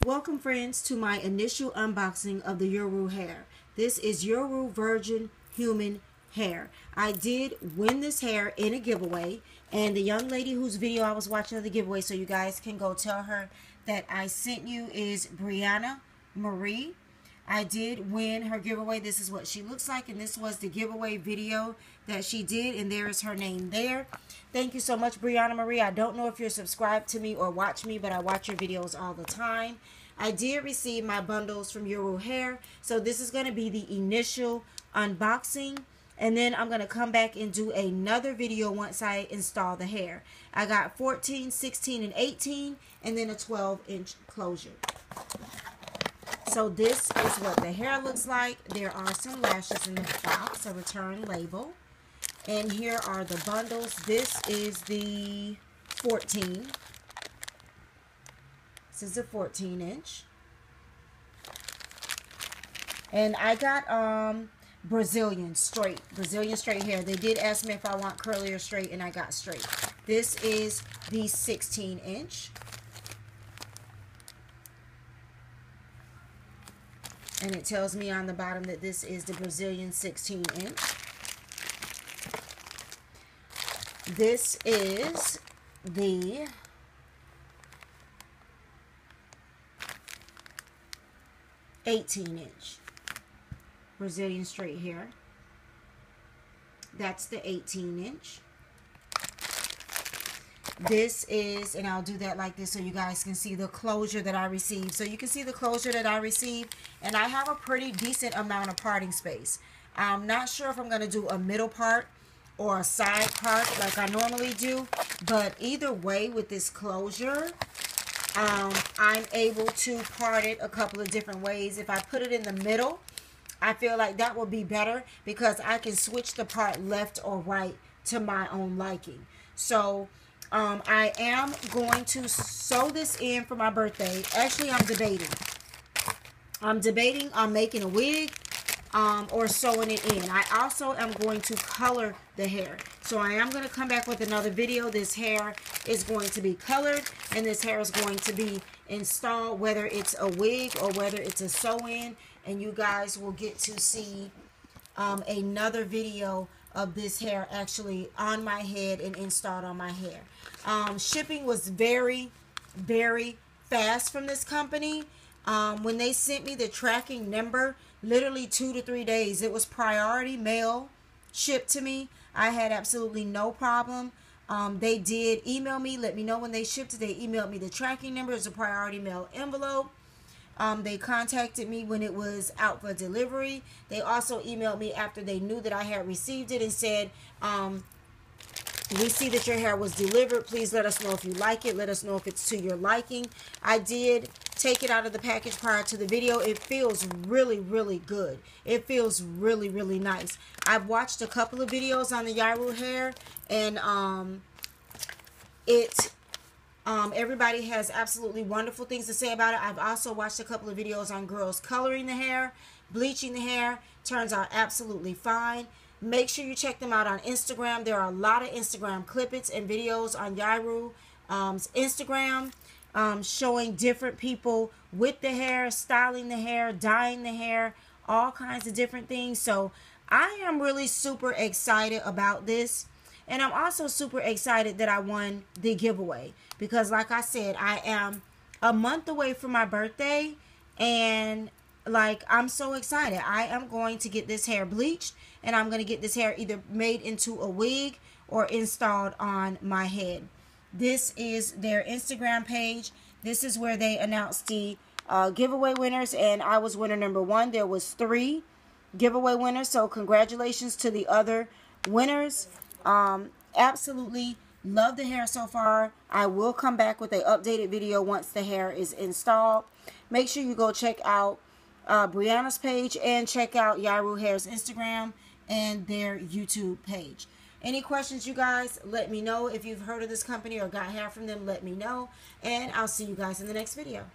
Welcome friends to my initial unboxing of the Yiroo hair. This is Yiroo Virgin Human Hair. I did win this hair in a giveaway, and the young lady whose video I was watching of the giveaway, so you guys can go tell her that I sent you, is Brianna Marie. I did win her giveaway. This is what she looks like, and this was the giveaway video that she did, and there is her name there. Thank you so much, Brianna Marie. I don't know if you're subscribed to me or watch me, but I watch your videos all the time. I did receive my bundles from Yiroo Hair, so this is going to be the initial unboxing, and then I'm going to come back and do another video once I install the hair. I got 14, 16, and 18, and then a 12-inch closure. So this is what the hair looks like. There are some lashes in the box, a return label. And here are the bundles. This is the 14. This is the 14-inch. And I got Brazilian straight hair. They did ask me if I want curly or straight, and I got straight. This is the 16-inch. And it tells me on the bottom that this is the Brazilian 16-inch. This is the $18-inch Brazilian straight hair. That's the 18-inch. This is, and I'll do that like this so you guys can see the closure that I received. So you can see the closure that I received, and I have a pretty decent amount of parting space. I'm not sure if I'm going to do a middle part or a side part like I normally do, but either way with this closure, I'm able to part it a couple of different ways. If I put it in the middle, I feel like that will be better because I can switch the part left or right to my own liking. So I am going to sew this in for my birthday. Actually, I'm debating. I'm debating on making a wig or sewing it in. I also am going to color the hair. So I am going to come back with another video. This hair is going to be colored, and this hair is going to be installed, whether it's a wig or whether it's a sew-in. And you guys will get to see another video of this hair actually on my head and installed on my hair. Shipping was very, very fast from this company. When they sent me the tracking number, literally 2 to 3 days, it was priority mail shipped to me. I had absolutely no problem. They did email me, let me know when they shipped it. They emailed me the tracking number. It's a priority mail envelope. They contacted me when it was out for delivery. They also emailed me after they knew that I had received it and said, we see that your hair was delivered. Please let us know if you like it. Let us know if it's to your liking. I did take it out of the package prior to the video. It feels really, really good. It feels really, really nice. I've watched a couple of videos on the Yiroo hair, and everybody has absolutely wonderful things to say about it. I've also watched a couple of videos on girls coloring the hair, bleaching the hair. Turns out absolutely fine. Make sure you check them out on Instagram. There are a lot of Instagram clippings and videos on Yiroo Instagram showing different people with the hair, styling the hair, dyeing the hair, all kinds of different things. So I am really super excited about this. And I'm also super excited that I won the giveaway because, like I said, I am a month away from my birthday, and like, I'm so excited. I am going to get this hair bleached, and I'm going to get this hair either made into a wig or installed on my head. This is their Instagram page. This is where they announced the giveaway winners, and I was winner number 1. There was 3 giveaway winners, so congratulations to the other winners. Absolutely love the hair so far. I will come back with an updated video once the hair is installed. Make sure you go check out Brianna's page and check out Yiroo Hair's Instagram and their YouTube page. Any questions, you guys, let me know. If you've heard of this company or got hair from them, let me know. And I'll see you guys in the next video.